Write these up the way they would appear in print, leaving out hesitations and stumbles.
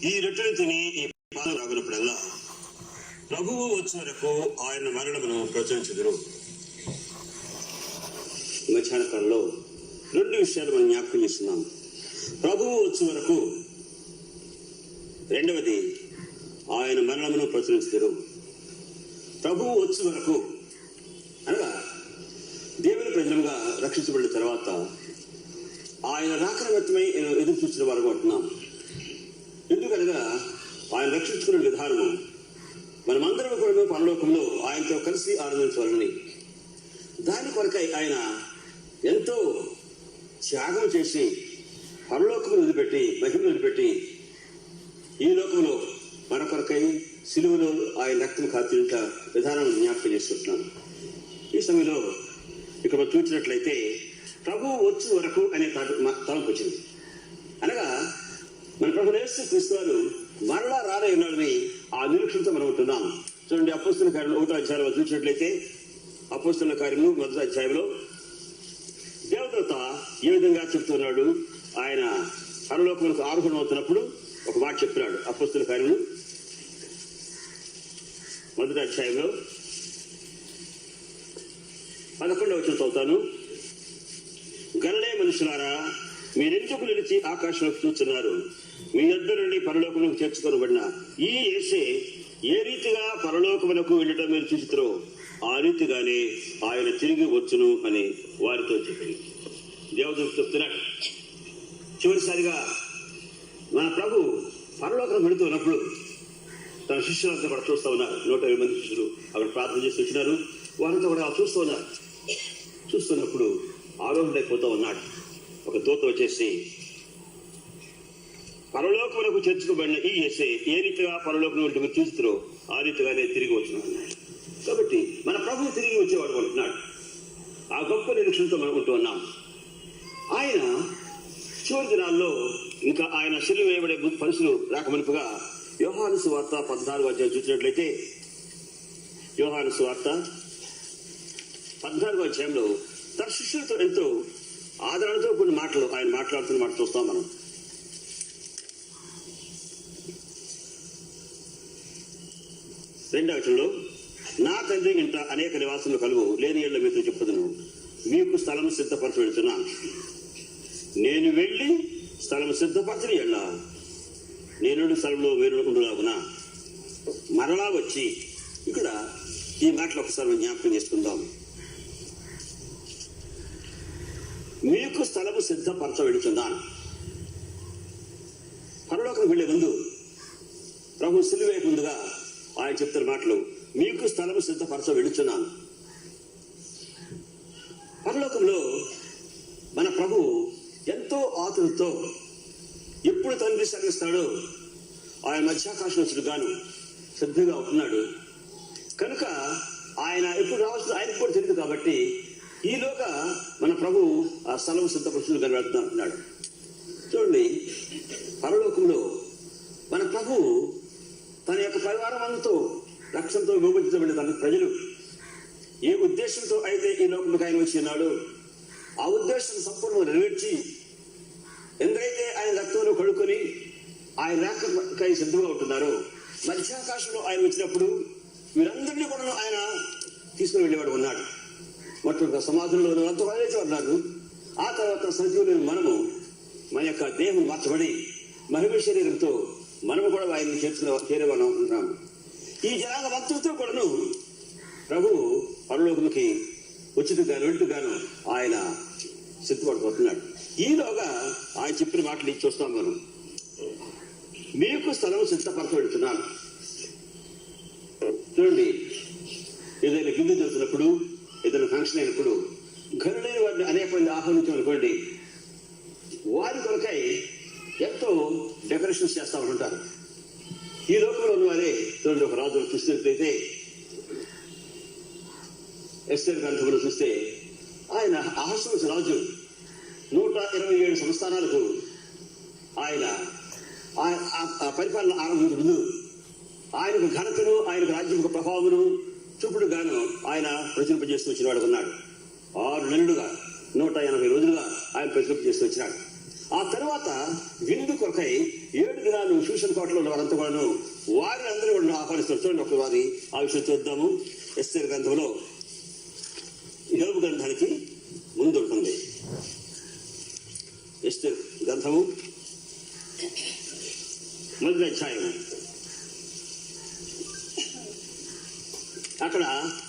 ఈ రొట్టెలు తిని ఈ పాలు రాగునప్పుడల్లా ప్రభువు వచ్చే వరకు ఆయన మరణమును ప్రచురించుదురు. మధ్యాహ్న కాలంలో 2 విషయాలు మనం జ్ఞాపకం చేస్తున్నాం. ప్రభువు వచ్చే వరకు, రెండవది ఆయన మరణమును ప్రచురించుదురు. ప్రభువు వచ్చే వరకు అనగా దేవుని ప్రజలుగా రక్షించబడిన తర్వాత ఆయన రాకడ వ్యక్తమై ఎదురు చూసిన వారు అంటున్నాం. ఎందుకనగా ఆయన రక్షించుకునే విధానము మనమందరం కూడా పరలోకంలో ఆయనతో కలిసి ఆనందించాలని, దాని కొరకై ఆయన ఎంతో త్యాగం చేసి పరలోకమును వదిలిపెట్టి, మహిమను వదిలిపెట్టి ఈ లోకంలో మన కొరకై సిలువలో ఆయన రక్తం కాల్చిన విధానం జ్ఞాపకం చేసుకుంటున్నాను. ఈ సమయంలో ఇక్కడ మనం చూసినట్లయితే ప్రభువు వచ్చే వరకు అనే తలంపు వచ్చింది. అనగా మన ప్రభు యేసు క్రీస్తు వారు మరలా రానే ఉన్నాడని ఆ నిరీక్షణతో మనం ఉంటున్నాం. చూడండి, అపోస్తలుల కార్యములు 1వ అధ్యాయంలో చూసినట్లయితే అపోస్తలుల కార్యములు 1వ అధ్యాయంలో దేవదూత ఏ విధంగా చెప్తున్నాడు. ఆయన పరలోకములకు ఆరోహణం అవుతున్నప్పుడు ఒక మాట చెప్తున్నాడు. అపోస్తలుల కార్యములు 1వ అధ్యాయంలో 11వ వచనం చదువుతాను. గలిలయ మనుషులారా, మీరెందుకు నిలిచి ఆకాశంలోకి చూస్తున్నారు? మీ యొద్ద నుండి పరలోకములకు చేర్చుకొనబడిన ఈ యేసే ఏ రీతిగా పరలోకములకు వెళ్ళటం మీరు చూస్తారో ఆ రీతిగానే ఆయన తిరిగి వచ్చును అని వారితో చెప్పింది. దేవదూత చెప్తున్నాడు. చివరిసారిగా మన ప్రభు పరలోకం వెళుతున్నప్పుడు తన శిష్యులంతా కూడా చూస్తూ ఉన్నారు. 120 మంది శిష్యులు అక్కడ ప్రార్థన చేసి వచ్చినారు. వారంతా కూడా చూస్తూ ఉన్నారు. చూస్తున్నప్పుడు ఆరోహణైపోతూ ఉన్నాడు. ఒక దూత వచ్చేసి పరలోకములకు చేర్చుకోబడిన ఈ యేసే ఏ రీతిగా పరలోకం వెళ్ళి చూస్తారో ఆ రీతిగానే తిరిగి వచ్చిన అన్నాడు. కాబట్టి మన ప్రభువు తిరిగి వచ్చేవాడు అంటున్నాడు. ఆ గొప్ప నిరీక్షణతో మనం ఉంటూ ఉన్నాం. ఆయన చివరి దినాల్లో ఇంకా ఆయన సిలువ వేయబడే పరిస్థితులు రాకమునుపుగా యోహాను సువార్త 14వ అధ్యాయం చూసినట్లయితే, యోహాను సువార్త 14వ అధ్యాయంలో తన శిష్యులతో ఎంతో ఆదరణతో కొన్ని మాటలు ఆయన మాట్లాడుతున్న మాట చూస్తాం మనం. రెండవ వచనంలో, నా తండ్రి ఇంట అనేక నివాసములు కలుగు, లేని ఏళ్ళ మీతో చెప్పుదును, మీకు స్థలం సిద్ధపరచ వెళ్తున్నాను. నేను వెళ్ళి స్థలం సిద్ధపరచని ఎళ్ళ నేను స్థలంలో వేరు ఉండులాగున మరలా వచ్చి, ఇక్కడ ఈ మాటలు ఒకసారి జ్ఞాపకం చేసుకుందాం. మీకు స్థలము సిద్ధపరచ వెళుతున్నాను. పరలోకం వెళ్లే ముందు ప్రభు సిలువే ముందుగా ఆయన చెప్తున్న మాటలు, మీకు స్థలము సిద్ధపరచ వెళుతున్నాను. పరలోకంలో మన ప్రభు ఎంతో ఆతులతో ఎప్పుడు తండ్రి సరిస్తాడో ఆయన మధ్యాకాశం గాను సిద్ధంగా ఉంటున్నాడు. కనుక ఆయన ఎప్పుడు రావాల్సింది ఆయనకు కూడా తెలియదు. కాబట్టి ఈలోగా మన ప్రభు ఆ స్థలం సిద్ధపరుచులు కనబడుతూ అంటున్నాడు. చూడండి, పరలోకంలో మన ప్రభు తన యొక్క పరివారం అంతా రక్షణతో విభజించబడిన తన ప్రజలు ఏ ఉద్దేశంతో అయితే ఈ లోకంలోకి ఆయన వచ్చి ఉన్నాడో ఆ ఉద్దేశం సంపూర్ణంగా నెరవేర్చి, ఎందుకైతే ఆయన రక్తంలో కడుక్కొని ఆయన రాకకై సిద్ధంగా ఉంటున్నారో, మధ్యాకాశంలో ఆయన వచ్చినప్పుడు వీరందరినీ కూడా ఆయన తీసుకుని వెళ్ళేవాడు ఉన్నాడు. మొట్టమొదటి సమాధుల్లో అంతా ఉన్నారు. ఆ తర్వాత సజీవులైన మనము మన యొక్క దేహం మార్చబడి మహిమ శరీరంతో మనము కూడా ఆయన్ని చేరేవాళ్ళం ఉంటున్నాము. ఈ జనాల భక్తులతో కూడాను ప్రభు పరలోకముకి ఉచితగాను వెళ్తుగాను ఆయన సిద్ధపడిపోతున్నాడు. ఈలోగా ఆయన చెప్పిన మాటలు చూస్తాం మనం. మీకు స్థలం సిద్ధపరచ వెళ్తున్నాను. చూడండి, ఏదైనా గిన్నె చేస్తున్నప్పుడు, ఏదైనా ఫంక్షన్ అయినప్పుడు గనులైన వారిని అనేక మంది ఆహ్వానించామనుకోండి, వారి కొరకై ఎంతో డెకరేషన్స్ చేస్తూ ఉంటారు. ఈ లోకంలో ఉన్న వారే చూడండి, ఒక రాజు చూసినట్లయితే ఎస్తేర్ గ్రంథంలో చూస్తే ఆయన అహష్వేరోషు రాజు 127 సంస్థానాలకు ఆయన పరిపాలన ఆరంభించే ముందు ఆయనకు ఘనతను, ఆయనకు రాజ్యం ప్రభావమును చూపుడు గాను ఆయన ప్రచురింపజేస్తూ వచ్చిన వాడు ఉన్నాడు. 6 నెలలుగా 180 రోజులుగా ఆయన ప్రచురింపజేస్తూ వచ్చినాడు. ఆ తర్వాత విందు కొరకు కొరకై 7 దినాలు షూషన్ కోటలో ఉన్న వారంతా కూడాను వారిని అందరూ కూడా ఆహ్వానిస్తారు. చూడండి, ఒక వారి ఆ విషయం చూద్దాము. ఎస్తేరు గ్రంథంలో యోబు గ్రంథానికి ముందు ఉంటుంది. ఎస్తేరు గ్రంథము 1వ అధ్యాయం. అక్కడ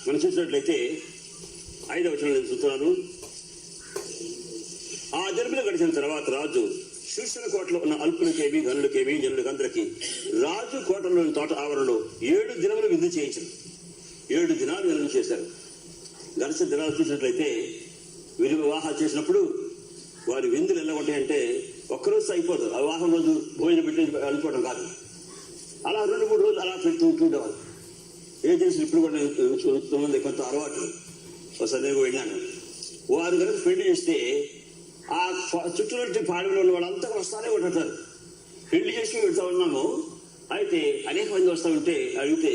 మనం చూసినట్లయితే 5వ వచనం నేను చూస్తున్నాను. ఆ దినములు గడిచిన తర్వాత రాజు షూషన్ కోటలో ఉన్న అల్పులకేమి ఘనులకేమి జనులకందరికీ రాజు కోటలోని తోట ఆవరణలో 7 దినములు విందు చేయించారు. 7 దినాలు విందు చేశారు. గడిచిన దినాలు చూసినట్లయితే వీరు వివాహాలు చేసినప్పుడు వారి విందులు ఎలా ఉంటాయంటే ఒక్కరోజు అయిపోదు. ఆ వివాహం రోజు భోజనం పెట్టి వెళ్ళిపోవడం కాదు, అలా 2-3 రోజులు అలా పెడుతూ ఉండేవారు. ఏజెన్సీలు ఇప్పుడు కూడా చూస్తుంది కొంత అలవాటు. ఒకసారి నేను వెళ్ళాను. వారు కనుక పెళ్లి చేస్తే ఆ చుట్టూ పాడలో ఉన్న వాళ్ళంతా వస్తానే ఉంటారు. పెళ్లి చేసి వెళ్తా ఉన్నాము. అయితే అనేక మంది వస్తూ ఉంటే అడిగితే,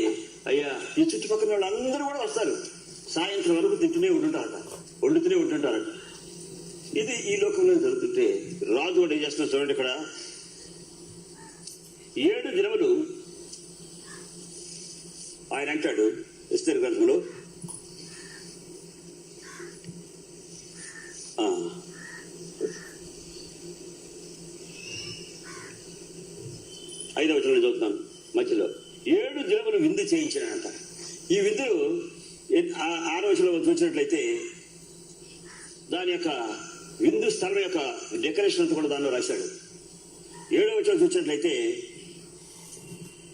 అయ్యా ఈ చుట్టుపక్కల వాళ్ళందరూ కూడా వస్తారు, సాయంత్రం వరకు తింటూనే ఉంటుంటారట, వండుతూనే ఉంటుంటారట. ఇది ఈ లోకంలో జరుగుతుంటే రాజు కూడా ఏం చేస్తున్నారు చూడండి. ఇక్కడ 7 దినములు ఆయన అంటాడు ఎస్తేరు గ్రంథంలో 5వ వచనంలో చదువుతున్నాను మధ్యలో. 7 దినములు విందు చేయించాడంట. ఈ విందులు 6వ వచనంలో చూసినట్లయితే దాని యొక్క విందు స్థలం యొక్క డెకరేషన్ అంతా కూడా దానిలో రాశాడు. 7వ వచనం చూసినట్లయితే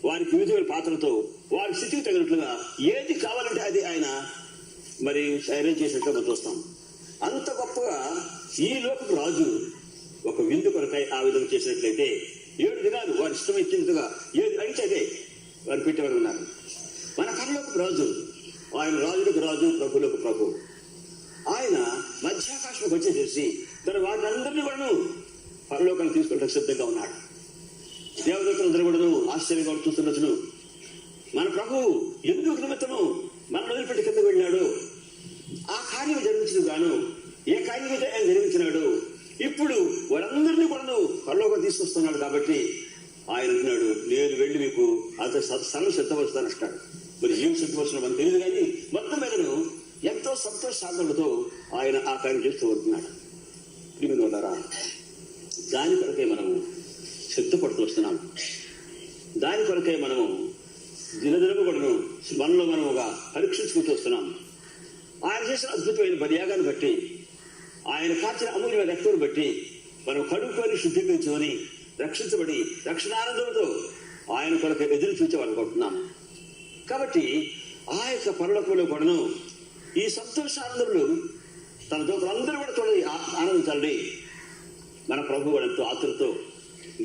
వారికి వివిధ పాత్రలతో వారి స్థితికి తగినట్లుగా ఏది కావాలంటే అది ఆయన మరి అరేంజ్ చేసినట్లుగా మనం చూస్తాం. అంత గొప్పగా ఈ లోకపు రాజు ఒక విందు కొరకై ఆ విధంగా చేసినట్లయితే 7 దినాలు వారి ఇష్టమైనట్టుగా ఏది అయితే అదే వారు పెట్టేవారు ఉన్నారు. మన పరలోకపు రాజు, ఆయన రాజులకు రాజు, ప్రభులకు ప్రభు. ఆయన మధ్యాకాశంలోకి వచ్చేసేసి తన వాటిని కూడా పరలోకాన్ని తీసుకుంటే సిద్ధంగా ఉన్నాడు. దేవదూతలందరూ కూడా ఆశ్చర్యంగా చూస్తున్నట్లు మన ప్రభు ఎందుకు నిమిత్తము మన వదిలిపెట్టి కిందకు వెళ్ళాడు, ఆ కార్యం జరిగించిన గాను ఏ కార్యం అయితే ఆయన జరిగించినాడు, ఇప్పుడు వారందరినీ కూడా పరలోకం తీసుకొస్తున్నాడు. కాబట్టి ఆయన అంటున్నాడు, నేను వెళ్ళి మీకు అంత స్థలం సిద్ధపరుస్తానంటాడు. మరి ఏం సిద్ధపరుస్తున్నా మనకు తెలియదు, కానీ మొత్తం మీదను ఎంతో సంతోషాలతో ఆయన ఆ కార్యం చేస్తూ ఉంటున్నాడు. ప్రియమైనవారా, దాని కొరకే మనము సిద్ధపడుతూ వస్తున్నాము. దాని కొరకే మనము దినదినము కూడా మనలో మనముగా పరీక్షించుకుంటూ వస్తున్నాము. ఆయన చేసిన అద్భుతమైన బలియాగాన్ని బట్టి, ఆయన కాచిన అమూల్యమైన రక్తాన్ని బట్టి మనం కడుక్కొని శుద్ధీకరించుకొని రక్షించబడి రక్షణానందంతో ఆయన కొరకు ఎదురు చూచేవాళ్ళనుకుంటున్నాం. కాబట్టి ఆ యొక్క పరలోకంలో కూడాను ఈ సంతోషానందములు తన దూతలందరూ కూడా చూడండి ఆనందించాలండి. మన ప్రభు కూడా ఎంతో ఆతురతో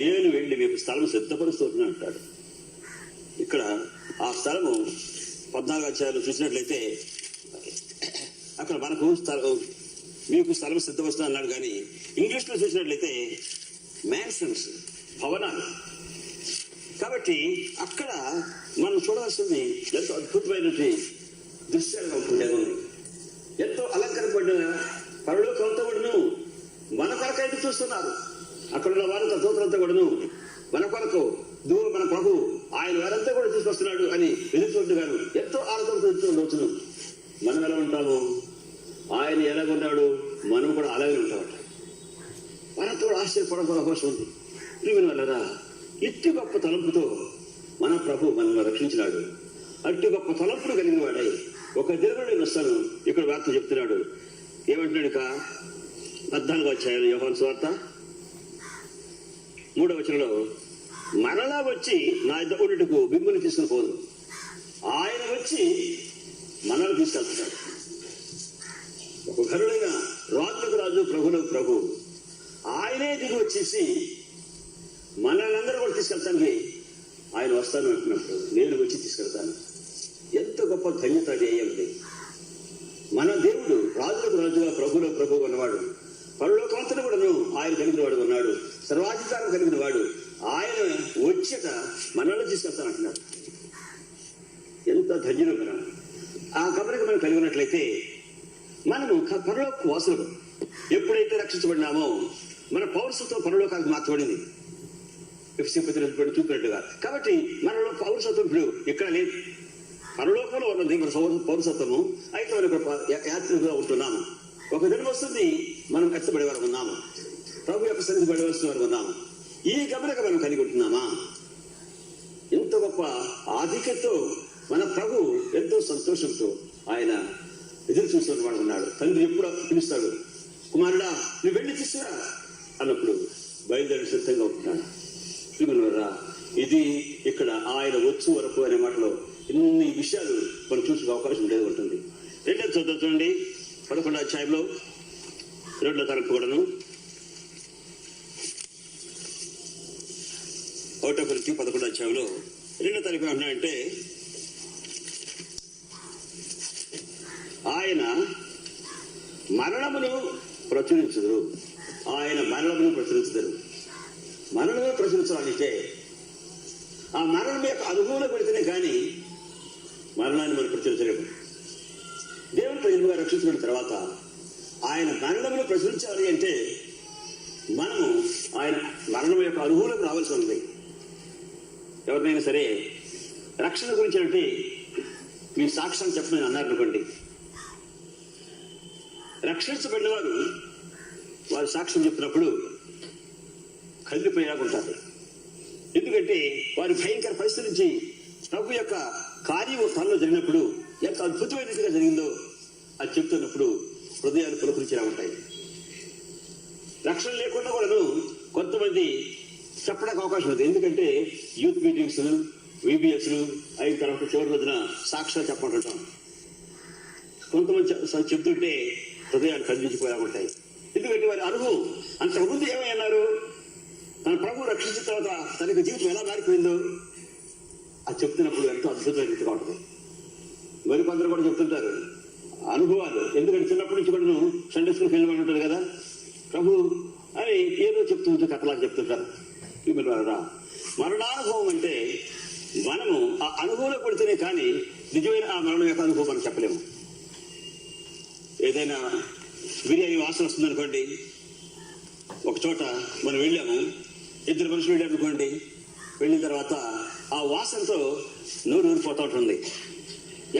నేను వెళ్ళి మీకు స్థలం సిద్ధపరుస్తున్నాను అంటాడు. ఇక్కడ ఆ స్థలము 14వ అధ్యాయంలో చూసినట్లయితే అక్కడ మనకు మీకు స్థలం సిద్ధపరుస్తున్నా అన్నాడు. కానీ ఇంగ్లీష్లో చూసినట్లయితే మ్యాన్షన్స్, భవనాలు. కాబట్టి అక్కడ మనం చూడాల్సింది ఎంతో అద్భుతమైనటువంటి దృశ్యాలుగా ఉంటుంది. ఎంతో అలంకరింపబడిన పరలోకంతో కూడాను మన కొరకు ఎదురు చూస్తున్నారు. అక్కడ ఉన్న వారంతా దూతలంతా కూడాను మన కొరకు మన ప్రభు ఆయన వారంతా కూడా తీసుకొస్తున్నాడు అని ఎదురు చూడగాను ఎంతో ఆనందంతో ఎదుర్కొంటున్నాం. మనం ఎలా ఉంటాము, ఆయన ఎలాగున్నాడు, మనం కూడా అలాగే ఉంటామట. మనతో కూడా ఆశ్చర్యపడడం అవకాశం ఉంది. ప్రియమైన వాళ్ళరా, ఇట్టి గొప్ప తలంపుతో మన ప్రభు మనల్ని రక్షించినాడు. అట్టి గొప్ప తలంపులు కలిగిన వాడై ఒక దినములో నేను వస్తాను. ఇక్కడ వార్త చెప్తున్నాడు. ఏమంటున్నాడు? ఇక 14వ అధ్యాయం యోహాను సువార్త 3వ వచనంలో, మరలా వచ్చి నా ఇద్దరుకు బింబుని తీసుకుని పోదు, ఆయన వచ్చి మనల్ని తీసుకెళ్తున్నాడు. ఒక ఘనుడైన రాజులకు రాజు, ప్రభులకు ప్రభు ఆయనే దిగి వచ్చేసి మనల్ని అందరూ కూడా తీసుకెళ్తానికి ఆయన వస్తాను అంటున్నప్పుడు నేను వచ్చి తీసుకెళ్తాను. ఎంత గొప్ప ధన్యత అది అయ్యింది. మన దేవుడు రాజులకు రాజుగా, ప్రభులకు ప్రభు అన్నవాడు, పరలోకమంతను కూడాను ఆయన కలిగిన వాడు ఉన్నాడు, సర్వాధికారం కలిగిన వాడు. ఆయన వచ్చేట మనల్ని తీసుకెళ్తానంటున్నాడు. ఎంత ధన్యులు మనం. ఆ గమనిక మనం కలిగి ఉన్నట్లయితే మనము పరలోక వాసులు. ఎప్పుడైతే రక్షించబడినామో మన పౌరసత్వం పరలోకానికి మార్చబడింది. ఎఫ్సీ పత్రిక చూపినట్టుగా. కాబట్టి మనలో పౌరసత్వం ఇప్పుడు ఇక్కడ లేదు, పరలోకంలో ఉన్నది మన పౌరసత్వము. అయితే మనం ఇక్కడ యాత్రికులుగా ఉంటున్నాము. ఒక దినం వస్తుంది మనం ఎత్తబడే వరకు ఉన్నాము, ప్రభు యొక్క సన్నిధి పడవలసిన వరకు ఉన్నాము. ఈ గమనిక మనం కలిగి ఉంటున్నామా? ఎంత గొప్ప ఆధిక్యతతో మన ప్రభు ఎంతో సంతోషంతో ఆయన ఎదురు చూస్తున్న వాడు ఉన్నాడు. తండ్రి ఎప్పుడు పిలుస్తాడు, కుమారుడా నువ్వు వెళ్ళి తీసుకురా అన్నప్పుడు బయలుదేరి సిద్ధంగా ఉంటున్నాడు. ఇది ఇక్కడ ఆయన వచ్చు వరకు అనే మాటలో ఇన్ని విషయాలు మనం చూసే అవకాశం లేదు ఉంటుంది. రెండో చూడండి 11వ అధ్యాయంలో 2వ తరగతి కూడాను 1 కొరింథీ 11వ అధ్యాయంలో 2వ తరగతి ఏమంటున్నాడంటే, ఆయన మరణమును ప్రచురించరు. ఆయన మరణమును ప్రచురించరు. మరణమును ప్రచురించాలంటే ఆ మరణం యొక్క అనుభవంలో పెడితేనే కానీ మరణాన్ని మనం ప్రచురించలేము. దేవుని ప్రజలుగా రక్షించుకున్న తర్వాత ఆయన మరణమును ప్రచురించాలి అంటే మనము ఆయన మరణం యొక్క అనుభవంలోకి రావాల్సి ఉంది. ఎవరినైనా సరే రక్షణ గురించి అంటే మీ సాక్ష్యాన్ని చెప్పమని అన్నారు అనుకోండి, రక్షించబడిన వారు సాక్ష్యం చెప్పినప్పుడు కదిలిపోయాకుంటారు. ఎందుకంటే వారి భయంకర పరిస్థితి నుంచి ప్రభు యొక్క కార్యం తనలో జరిగినప్పుడు ఎంత అద్భుతమైన రీతిగా జరిగిందో అది చెప్తున్నప్పుడు హృదయాలు పులకరించేలా ఉంటాయి. రక్షణ లేకుండా కూడాను కొంతమంది చెప్పడానికి అవకాశం ఉంది. ఎందుకంటే యూత్ మీటింగ్స్, విబిఎస్లు అయిన తర్వాత చివరి రోజున సాక్ష్యాలు చెప్పమంటుంటాం. కొంతమంది చెప్తుంటే హృదయాలు కదిలించిపోయేలా ఉంటాయి. ఎందుకంటే వారి అనుభవం అంతకుముందు ఏమన్నారు, తన ప్రభు రక్షించిన తర్వాత తన యొక్క జీవితం ఎలా మారిపోయిందో అది చెప్తున్నప్పుడు ఎంతో అద్భుతమైన రీతిగా ఉంటుంది. మరి కొందరు కూడా చెప్తుంటారు అనుభవాలు. ఎందుకంటే చిన్నప్పటి నుంచి కూడా సండే స్కూల్కి వెళ్ళి ఉంటుంది కదా ప్రభు అని ఏదో చెప్తుంటే కథలాగా చెప్తుంటారు. మరణానుభవం అంటే మనము ఆ అనుభవంలో పడితేనే కానీ నిజమైన ఆ మరణం యొక్క అనుభవం మనం చెప్పలేము. ఏదైనా బిర్యానీ వాసన వస్తుంది అనుకోండి, ఒక చోట మనం వెళ్ళాము, 2 మనుషులు వెళ్ళారు అనుకోండి, వెళ్ళిన తర్వాత ఆ వాసనతో నోరు ఊరిపోతూ ఉంటుంది,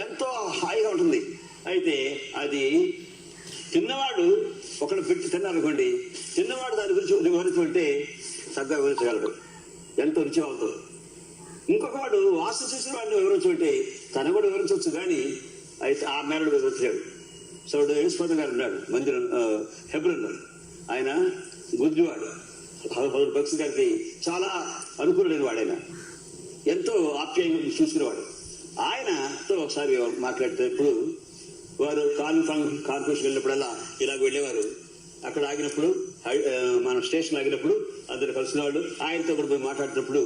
ఎంతో హాయిగా ఉంటుంది. అయితే అది తిన్నవాడు ఒకడు పెట్టి తిన్నారనుకోండి, తిన్నవాడు దాని గురించి వివరించుకుంటే చక్కగా వివరించగలడు, ఎంతో రుచి అవుతుంది. ఇంకొక వాడు వాసన చేసిన వాడిని వివరించుకుంటే తను కూడా వివరించవచ్చు, కానీ అయితే ఆ మేరడు వివరించలేడు. సో యేసుపాద గారు ఉన్నాడు మందిరం హెబ్రోన్లో. ఆయన గుడ్డివాడు, భక్తి గారికి చాలా అనుకూలమైన వాడైనా, ఎంతో ఆప్యాయంగా చూసుకునేవాడు. ఆయనతో ఒకసారి మాట్లాడేటప్పుడు వారు కాన్ఫరెన్స్ వెళ్ళినప్పుడల్లా ఇలాగ వెళ్ళేవారు. అక్కడ ఆగినప్పుడు మన స్టేషన్ ఆగినప్పుడు అందరు కలిసిన వాళ్ళు ఆయనతో కూడా పోయి మాట్లాడినప్పుడు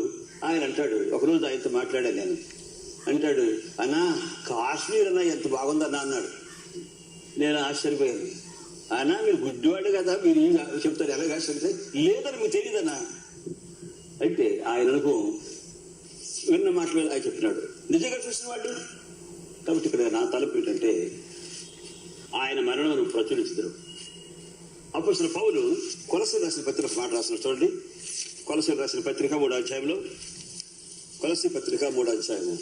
ఆయన అంటాడు, ఒకరోజు ఆయనతో మాట్లాడాను నేను, అంటాడు, అన్నా కాశ్మీర్ అన్నా ఎంత బాగుందన్నా అన్నాడు. నేను ఆశ్చర్యపోయాను. అన్నా మీరు గుడ్డివాడు కదా, మీరు చెప్తారు ఎలాగ ఆశ్చర్యపోతే, లేదని మీకు తెలియదన్నా. అయితే ఆయన అనుభవం విన్న మాటలు ఆయన చెప్పినాడు, నిజంగా చూసిన వాళ్ళు. కాబట్టి ఇక్కడ నా తలపు ఏంటంటే ఆయన మరణమును ప్రచురించరు. అపోస్తలుడైన పౌలు కొలస్సీయులకు రాసిన పత్రిక మాట రాసిన చూడండి. కొలస్సీయులకు రాసిన పత్రిక 3వ అధ్యాయంలో, కొలస్సీ పత్రిక 3వ అధ్యాయము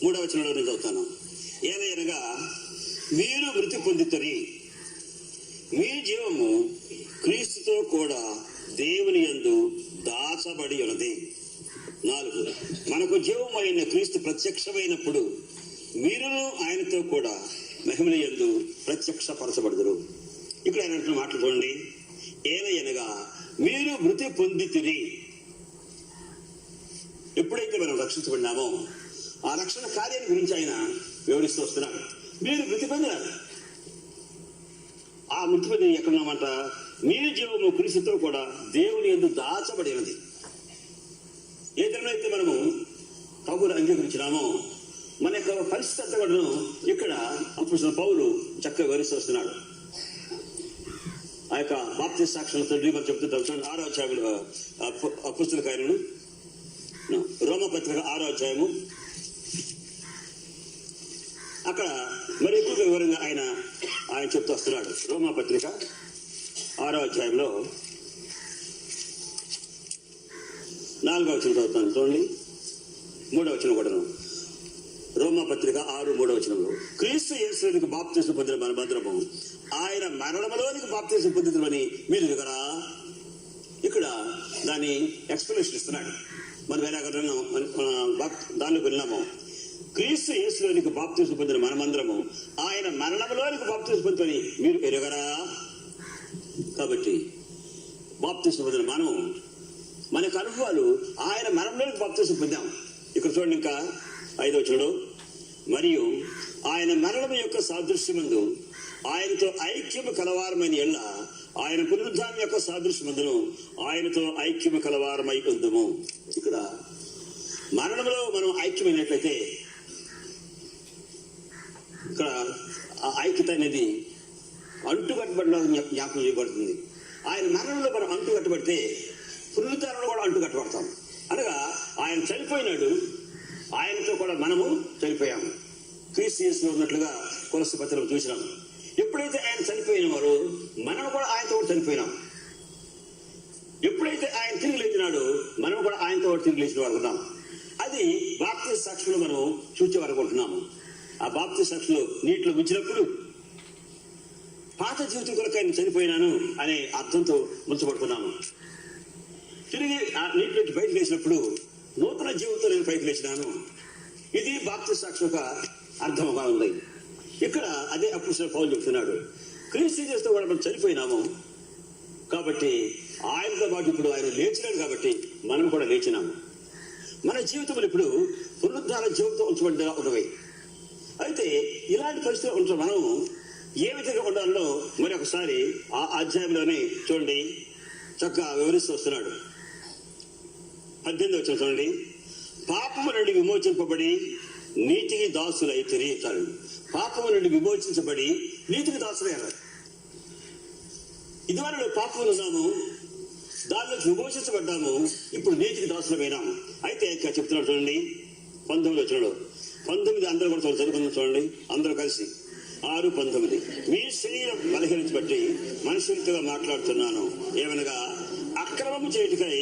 3వ వచనంలో నేను చదువుతాను. ఏలయనగా మీరు మృతి పొందితరి, మీ జీవము క్రీస్తుతో కూడా దేవుని యందు దాచబడి ఉన్నది. 4 మనకు జీవమైన క్రీస్తు ప్రత్యక్షమైనప్పుడు మీరును ఆయనతో కూడా మహిమల యందు ప్రత్యక్షపరచబడుదురు. ఇక్కడ ఆయన అంటున్న మాటలు చూడండి. ఏలయనగా మీరు మృతి పొందితిరి. ఎప్పుడైతే మనం రక్షించబడినామో ఆ రక్షణ కార్యాన్ని గురించి ఆయన వివరిస్తూ వస్తున్నాడు. మీరు మృతి పొందినారు. ఆ మృతి పొంది ఎక్కడున్నామంట, మీ జీవము క్రీస్తుతో కూడా దేవుని యందు దాచబడినది. ఏ దినమైతే మనము ప్రభువును అంగీకరించినామో మన యొక్క పరిస్థితి అంతా కూడా ఇక్కడ అపోస్తలుడైన పౌలు చక్కగా వివరిస్తూ వస్తున్నాడు. ఆ యొక్క బాప్తిస్మ సాక్ష్యాల తండ్రి మనం చెప్తుంటాం. 6వ అధ్యాయంలో అపోస్తలుల కార్యములు రోమపత్రిక 6వ అధ్యాయము, అక్కడ మరి ఎక్కువగా వివరంగా ఆయన చెప్తూ వస్తున్నాడు. రోమపత్రిక 6వ అధ్యాయంలో 4వ వచనం చదువుతాను చూడండి. 3వ వచనం కూడాను. రోమా పత్రిక 6:3 వచనంలో క్రీస్తు యేసులోనికి బాప్తిసం పొందిన మనమందరము ఆయన మరణంలోనికి బాప్తిసం పొందుతామని మీరు ఎరుగరా. ఇక్కడ దాన్ని ఎక్స్ప్లెనేషన్ ఇస్తున్నాడు. మనం దానిలోకి వెళ్ళినాము. క్రీస్తు యేసులోనికి బాప్తిసం పొందిన మనమందరము ఆయన మరణంలోనికి బాప్తిసం పొందుతామని మీరు ఎరుగరా. కాబట్టి బాప్తిసం పొందిన మనము మనకు అనుభవాలు ఆయన మరణంలోనికి బాప్తిసం పొందాం. ఇక్కడ చూడండి, ఇంకా 5వ వచనంలో మరియు ఆయన మరణం యొక్క సాదృశ్యమందు ఆయనతో ఐక్యము కలవారమైన ఎళ్ళ ఆయన పునరుద్ధానం యొక్క సాదృశ్యమందును ఆయనతో ఐక్యము కలవారమై ఉందము. ఇక్కడ మరణంలో మనం ఐక్యమైనట్లయితే ఇక్కడ ఆ ఐక్యత అనేది అంటుకట్టబడిన జ్ఞాపకం చేయబడుతుంది. ఆయన మరణంలో మనం అంటుకట్టబడితే పునరుద్ధానంలో కూడా అంటుకట్టబడతాం. అనగా ఆయన చనిపోయినాడు, ఆయనతో కూడా మనము చనిపోయాము. క్రీస్తు యేసులో ఉన్నట్లుగా కొలస్సీ పత్రికలో చూసినాము. ఎప్పుడైతే ఆయన చనిపోయిన వారు మనం కూడా ఆయనతో కూడా చనిపోయినాం. ఎప్పుడైతే ఆయన తిరిగి లేచినాడో మనం కూడా ఆయనతో కూడా తిరిగి లేచిన వారు ఉన్నాం. అది బాప్తిస్మ సాక్షులు మనం చూసే వరకు ఉంటున్నాము. ఆ బాప్తిస్మ సాక్షులు నీటిలో ముంచినప్పుడు పాత జీవితం కొరకు ఆయన చనిపోయినాను అనే అర్థంతో ముంచబడుతున్నాము. తిరిగి ఆ నీటి నుంచి బయటకు లేచినప్పుడు నూతన జీవితంతో నేను పైకి లేచినాను. ఇది బాప్తిస్మ సాక్షి యొక్క అర్థంగా ఉంది. ఇక్కడ అదే అపోస్తలుడైన పౌలు చెప్తున్నాడు. క్రీస్తు యేసుతో కూడా మనం చనిపోయినాము కాబట్టి ఆయనతో పాటు ఇప్పుడు ఆయన లేచినాడు కాబట్టి మనం కూడా లేచినాము. మన జీవితంలో ఇప్పుడు పునరుద్ధాన జీవితం ఉంచబడిన ఉన్నవి. అయితే ఇలాంటి పరిస్థితులు ఉంటే మనం ఏ విధంగా ఉండాలో మరి ఒకసారి ఆ అధ్యాయంలోనే చూడండి, చక్కగా వివరిస్తూ వస్తున్నాడు. 18వ వచనం చూడండి. పాపము నుండి విమోచింపబడి నీతికి దాసులు అయితే చాలు. పాపము నుండి విమోచించబడి నీతికి దాసులయ్యారు. ఇదివరకు పాపములు ఉన్నాము, దానిలో విమోచించబడ్డాము, ఇప్పుడు నీతికి దాసులమైనాము. అయితే ఇక్కడ చెప్తున్నాడు చూడండి 19వ వచనంలో. 19 అందరూ కూడా చదువుకుందాం చూడండి, అందరూ కలిసి. 6:19 మీ శరీరం బలహీనత బట్టి మనుషులతో మాట్లాడుతున్నాను. ఏమనగా అక్రమము చేయుటకై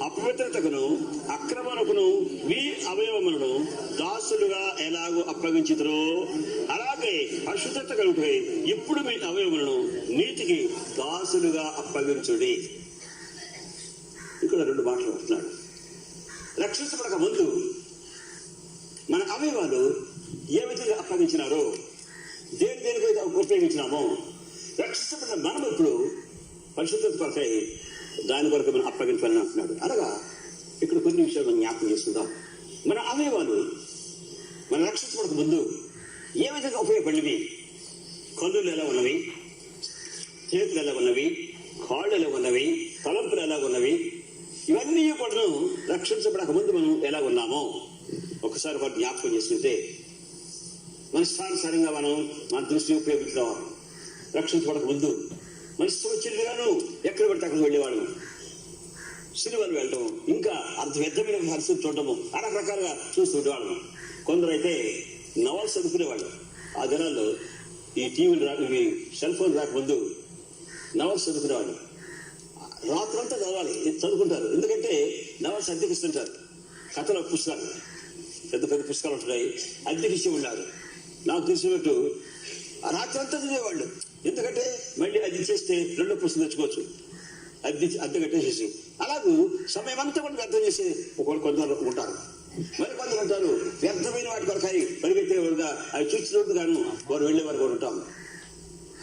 అపవిత్రతకును అక్రమమునకును మీ అవయవములను దాసులుగా ఎలాగో అప్పగించుతారో అలాగే అశుద్ధత కలుగుటకై ఇప్పుడు మీ అవయవములను నీతికి దాసులుగా అప్పగించుడి. ఇక్కడ 2 మాటలు అంటున్నాడు. రక్షించబడక ముందు మన అవయవాలు ఏ విధంగా అప్పగించినారో, దేనికైతే ఉపయోగించినామో, రక్షించబడిన మనం ఇప్పుడు పరిశుద్ధత కొరకై దాని కొరకు మనం అప్పగించాలని అంటున్నాడు. అనగా ఇక్కడ కొన్ని విషయాలు మనం జ్ఞాపకం చేసుకుందాం. మన అవయవాలు మన రక్షించబడక ముందు ఏ విధంగా ఉపయోగపడినవి? కన్నులు ఎలా ఉన్నవి, చేతులు ఎలా ఉన్నవి, కాళ్ళు ఎలా ఉన్నవి, తలంపులు ఎలా ఉన్నవి, ఇవన్నీ కూడా రక్షించబడక ముందు మనం ఎలా ఉన్నామో ఒకసారి వాటి జ్ఞాపకం చేసుకుంటే మన స్థానుసారంగా మనం మన దృష్టిని ఉపయోగించడం. రక్షించబడక ముందు మనసుగాను ఎక్కడ పడితే అక్కడ వెళ్ళేవాడు, సినిమాలు వెళ్ళడం, ఇంకా అర్థవిధమైన పరిస్థితి చూడటము, రకరకాలుగా చూస్తుండేవాళ్ళం. కొందరు అయితే నవల్స్ చదువుకునేవాళ్ళు. ఆ దినాల్లో ఈ టీవీలు ఇవి సెల్ ఫోన్ రాకముందు నవల్స్ చదువుకునేవాళ్ళు. రాత్రంతా చదువుకుంటారు. ఎందుకంటే నవల్స్ అద్దెకిస్తుంటారు. కథల పుస్తకాలు, పెద్ద పెద్ద పుస్తకాలు ఉంటున్నాయి, అద్దెకిచ్చి ఉన్నారు. నాకు తెలిసినట్టు రాత్రి అంతా చదివేవాళ్ళు. ఎందుకంటే మళ్ళీ అది చేస్తే 2 పుస్తకం తెచ్చుకోవచ్చు, అద్దె కట్టేసేసి. అలాగూ సమయం అంతా కూడా వ్యర్థం చేసి కొందరు ఉంటారు. మరి కొందరు ఉంటారు వ్యర్థమైన వాటి కొరకాయి పరిగెత్తేవారుగా అవి చూసినట్టు గాను వారు వెళ్ళేవారు కూడా ఉంటాము.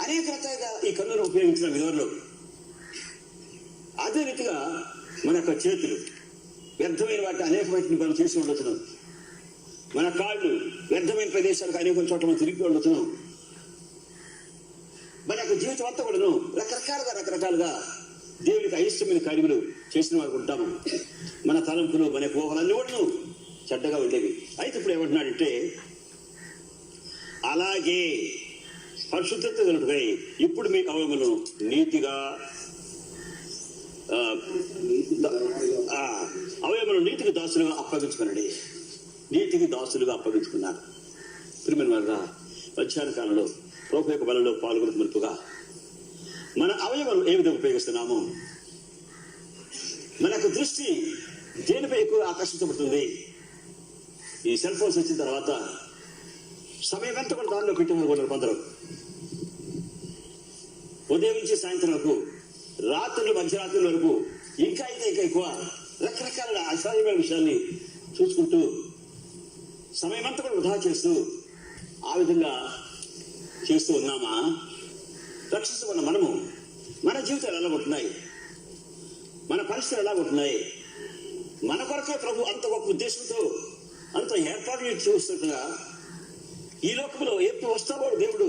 అనేక రకాలుగా ఈ కన్నును ఉపయోగించిన విధులు. అదే రీతిగా మన యొక్క చేతులు వ్యర్థమైన వాటి అనేక వాటిని మనం చేసి ఉండొచ్చును. మన కాళ్ళు వ్యర్థమైన ప్రదేశాలకు అనేక చోట్ల మనం తిరిగి ఉండొచ్చును. మన యొక్క జీవితం అంతా కూడాను రకరకాలుగా దేవునికి అయిష్టమైన కార్యములు చేసిన వారు ఉంటాము. మన తలంపులు, మన ఊహలన్నీ కూడా చెడ్డగా ఉండేవి. అయితే ఇప్పుడు ఏమంటున్నాడంటే అలాగే పరిశుద్ధత కలుగుతాయి ఇప్పుడు మీ అవయములను నీతిగా అవయములను నీతికి దాసులుగా అప్పగించుకున్నాడు. నీతికి దాసులుగా అప్పగించుకున్నారు. ప్రియమైన వారుగా మధ్యాహ్న కాలంలో ప్రభు యొక్క బలంలో పాల్గొనక మునుపుగా మన అవయవాలు ఏ విధంగా ఉపయోగిస్తున్నాము? మన యొక్క దృష్టి దేనిపై ఎక్కువ ఆకర్షించబడుతుంది? ఈ సెల్ ఫోన్స్ వచ్చిన తర్వాత సమయం ఎంత కూడా దానిలో పెట్టిన కొందరు ఉదయం నుంచి సాయంత్రం వరకు, రాత్రులు మధ్యరాత్రుల వరకు, ఇంకా ఎక్కువ రకరకాల అసాధ్యమైన విషయాన్ని చూసుకుంటూ సమయం అంతా కూడా వృధా చేస్తూ ఆ విధంగా చేస్తూ ఉన్నామా? రక్షిస్తున్న మనము మన జీవితాలు ఎలా ఉంటున్నాయి? మన పరిస్థితులు ఎలా ఉంటున్నాయి? మన కొరకే ప్రభు అంత గొప్ప ఉద్దేశంతో అంత ఏర్పాటు చూస్తుండగా ఈ లోకంలో ఎప్పుడు వస్తాడో దేవుడు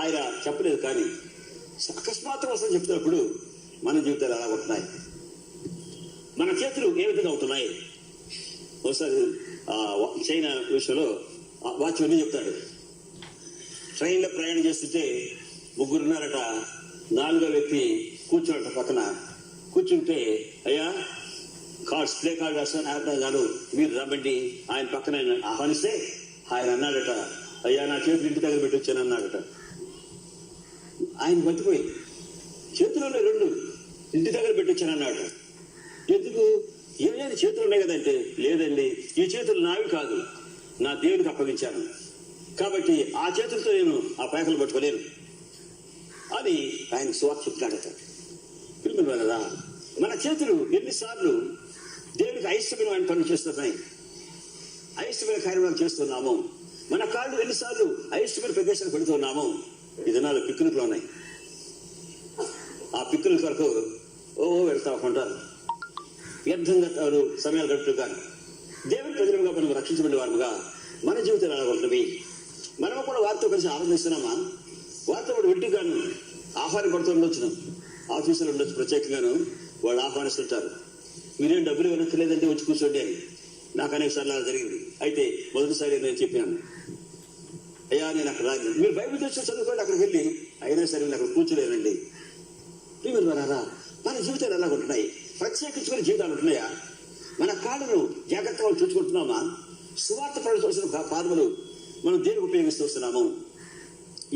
ఆయన చెప్పలేదు, కానీ అకస్మాత్తుగా వస్తాడని చెప్తున్నప్పుడు మన జీవితాలు ఎలా ఉంటున్నాయి? మన చేతులు ఏ విధంగా ఉంటున్నాయి? ఒకసారి చైనా విషయంలో వాచ్మెన్ చెప్తాడు, ట్రైన్లో ప్రయాణం చేస్తుంటే ముగ్గురున్నారట, నాలుగో వ్యక్తి కూర్చోట పక్కన కూర్చుంటే, అయ్యా కార్డ్స్ ప్లే కార్డ్ రాస్తాను మీరు రమ్మండి ఆయన పక్కన ఆహ్వానిస్తే ఆయన అన్నాడట, అయ్యా నా చేతులు ఇంటి దగ్గర పెట్టి వచ్చాను అన్నాడట. ఆయన బతిపోయి చేతుల్లో రెండు ఇంటి దగ్గర పెట్టి వచ్చాను అన్నాడట. ఎందుకు? ఏమైనా చేతులు ఉన్నాయి కదంటే, లేదండి ఈ చేతులు నావి కాదు, నా దేవునికి అప్పగించాను, కాబట్టి ఆ చేతులతో నేను ఆ పేకలు పట్టుకోలేను అని ఆయన సువార్త చెప్తాడట. పిల్లలు కదా, మన చేతులు ఎన్నిసార్లు దేవునికి అయిష్టమైన పనులు చేస్తున్నాయి, అయిష్టమైన కార్యక్రమాలు చేస్తున్నాము. మన కాళ్ళు ఎన్నిసార్లు అయిష్టమైన ప్రదేశాలు పెడుతున్నాము. ఈ దినాలు పిక్నిక్లు ఉన్నాయి, ఆ పిక్నిక్ కొరకు వెళ్తా ఉంటారు, వ్యర్థంగా సమయాలు గడుపుతారు. దేవుని ప్రజలుగా మనం రక్షించబడిన వారుగా మన జీవితాలు ఎలా ఉంటుంది? మనము కూడా వారితో కలిసి ఆనందిస్తున్నామా? వారితో కూడా వింటుగాను ఆహ్వానపడుతూ ఉండొచ్చు, ఆఫీసులో ఉండొచ్చు, ప్రత్యేకంగాను వాళ్ళు ఆహ్వానిస్తుంటారు. మీరేం డబ్బులు వెనక్కలేదంటే వచ్చి కూర్చోండి అని. నాకు అనేక సార్లు అలా జరిగింది. అయితే మొదటిసారి నేను చెప్పాను, అయ్యా నేను అక్కడ రాదు, మీరు బైబిల్ తెచ్చి చదువుకోండి అక్కడికి వెళ్ళి, అయినా సరే నేను అక్కడ కూర్చోలేనండి. మీరు వరారా? మన జీవితాలు ఎలా ఉంటున్నాయి? ప్రత్యేకించుకునే జీవితాలు ఉంటున్నాయా? మన కాళ్ళను జాగ్రత్తగా చూసుకుంటున్నామా? సువార్త పడవలసిన పాదములు మనం దేనికి ఉపయోగిస్తూ వస్తున్నాము?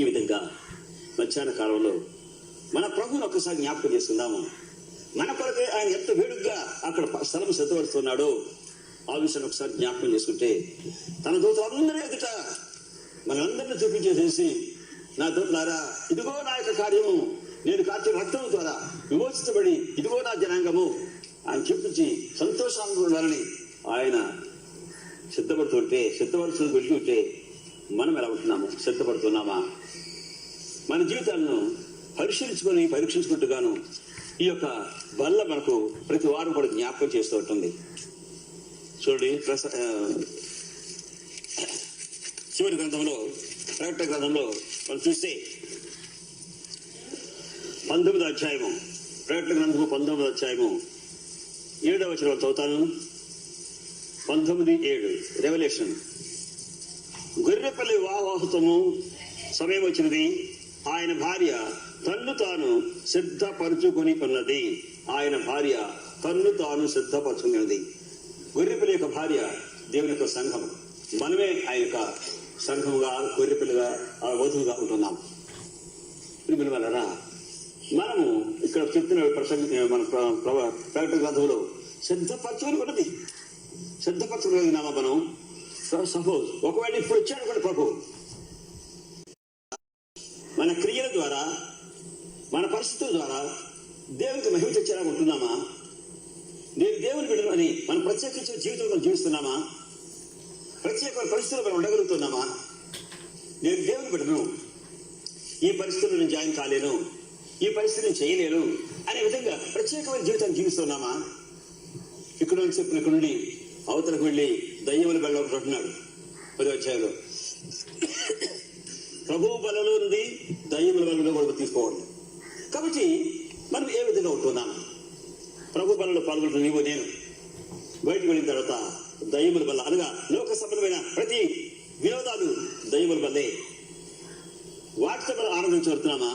ఈ విధంగా మధ్యాహ్న కాలంలో మన ప్రభువును ఒక్కసారి జ్ఞాపకం చేసుకుందాము. మన కొరకే ఆయన ఎంత వేడుగ్గా అక్కడ స్థలం సిద్ధపడుతున్నాడో ఆ విషయాన్ని ఒకసారి జ్ఞాపకం చేసుకుంటే, తన దూతలందరూ ఎదుట మనందరినీ చూపించేసేసి, నా దూతలారా ఇదిగో నా యొక్క కార్యము, నేను కార్చిన రక్తం ద్వారా విమోచించబడి ఇదిగో నా జనాంగము ఆయన చూపించి సంతోషాన్ని ఆయన సిద్ధపడుతూ వెళ్తుంటే మనం ఎలా ఉంటున్నాము? సిద్ధపడుతున్నామా? మన జీవితాలను పరీక్షించుకుంటుగాను ఈ యొక్క బల్ల మనకు ప్రతి వారం కూడా జ్ఞాపకం చేస్తూ ఉంటుంది. చూడండి, చివరి గ్రంథంలో, ప్రకటన గ్రంథంలో మనం చూస్తే 19వ అధ్యాయము, ప్రకటన గ్రంథము 19వ అధ్యాయము 7వ వచనం చదువుతాను. 19:7 రెవల్యూషన్. గొర్రెపల్లి వివాహోత్సవము సమయం వచ్చినది, ఆయన భార్య తన్ను తాను సిద్ధపరచుకొని ఉన్నది. ఆయన భార్య తన్ను తాను సిద్ధపరచుకున్నది. గొర్రెపల్లి యొక్క భార్య దేవుని యొక్క సంఘం, మనమే ఆయన యొక్క సంఘముగా, గొర్రెపల్లిగా, వధువుగా ఉంటున్నాం. వలన మనము ఇక్కడ చెప్తున్న మన ప్రకటన గ్రంథంలో సిద్ధపరచుకొని ఉన్నది. సిద్ధపరచుకోగలిగినామా మనం? సపోజ్ ఒకవేళ ఇప్పుడు వచ్చాడు కూడా ప్రభు, మన క్రియల ద్వారా, మన పరిస్థితుల ద్వారా దేవునికి మహిమ తెచ్చేలా ఉంటున్నామా? నేను దేవుని బిడ్డను అని మనం ప్రత్యేకించిన జీవితంలో జీవిస్తున్నామా? ప్రత్యేకమైన పరిస్థితుల్లో మనం ఉండగలుగుతున్నామా? నేను దేవుని బిడ్డను, ఈ పరిస్థితుల్లో నేను జాయిన్ కాలేను, ఈ పరిస్థితి నేను చేయలేను అనే విధంగా ప్రత్యేకమైన జీవితాన్ని జీవిస్తున్నామా? ఇక్కడ నుండి అవతలకు వెళ్ళి దయ్యముల బల్ల ఒకటి అంటున్నాడు 10వ అధ్యాయంలో. ప్రభువు బలలో నుండి దయ్యముల బలలో కూడా తీసుకోవాలి. కాబట్టి మనం ఏ విధంగా ఉంటున్నాము? ప్రభు బలలో పాల్గొంటున్న నీవు నేను బయటకు వెళ్ళిన తర్వాత దయ్యముల బల్ల అనగా లోక సంబంధమైన ప్రతి వినోదాలు దయ్యముల బల్లే. వాటితో మనం ఆనందించబడుతున్నామా?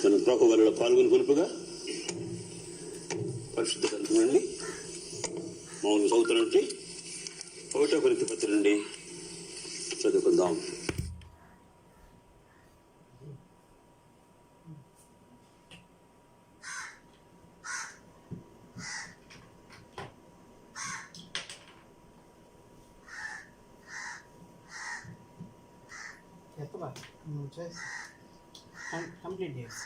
మనం ప్రభు బలలో పాల్గొని కొలుపుగా పరిశుద్ధ గ్రంథం నుండి మౌనం చదువుతానంటే 1 కొరింథీ పత్రిక నుండి చదువుకుందాం. ఎత్తవా నువ్వు చేసి కంప్లీట్ చేసి